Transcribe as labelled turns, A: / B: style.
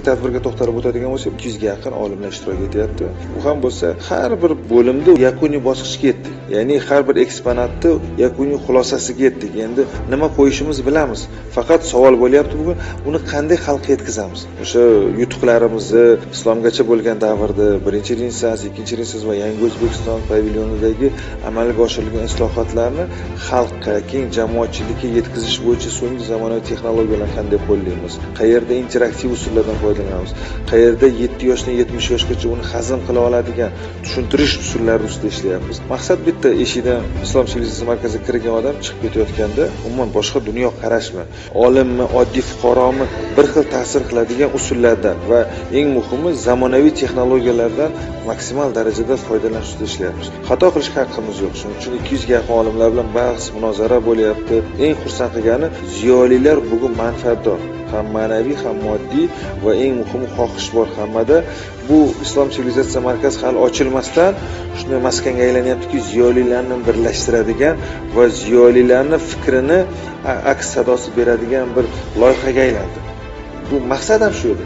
A: bugungi tadbirga to'xtalib o'tadigan bo'lsak, 200 ga yaqin olimlar ishtirok etyapti. Bu ham bo'lsa, har bir bo'limda yakuniy bosqichga yetdik. Ya'ni har bir eksponatni yakuniy xulosasiga yetdik. Endi nima qo'yishimiz bilamiz. Faqat savol bo'lyapti bugun, uni qanday xalqqa yetkazamiz? O'sha yutuqlarimizni islomgacha bo'lgan davrda birinchi Renessans, ikkinchi Renessans va yangi O'zbekiston pavilyonidagi amalga oshirilgan islohotlarni xalqqa, keng jamoatchilikka yetkazish bo'yicha so'nggi zamonaviy texnologiyalarni qanday qo'llaymiz? Qayerda interaktiv usullardan foydalanamiz? Qayerda 7 yoshdan 70 yoshgacha uni hazm qila oladigan tushuntirish usullari ustida ishlayapmiz. Maqsad bitta, eshikdan Islom sivilizatsiyasi markaziga kirgan odam chiqib ketayotganda umuman boshqa dunyo qarashmi, olimmi, oddiy fuqaromi bir xil ta'sir qiladigan usullardan va eng muhimi zamonaviy texnologiyalardan maksimal darajada foydalanish ustida ishlayapmiz. Xato qilishga haqqimiz yo'q. Shuning uchun 200 ga yaqin olimlar bilan bahs, munozara bo'lyapti. Eng xursand qilgani, ziyolilar bugun manfaatdor. Ham ma'naviy, ham moddiy va eng muhimi xohish bor hammada. Bu Islom sivilizatsiya markazi hali ochilmasdan shunday maskanga aylanyaptiki, ziyolilarni birlashtiradigan va ziyolilarni fikrini aks sadosi beradigan bir loyihaga aylandi. Bu maqsad ham shu edi.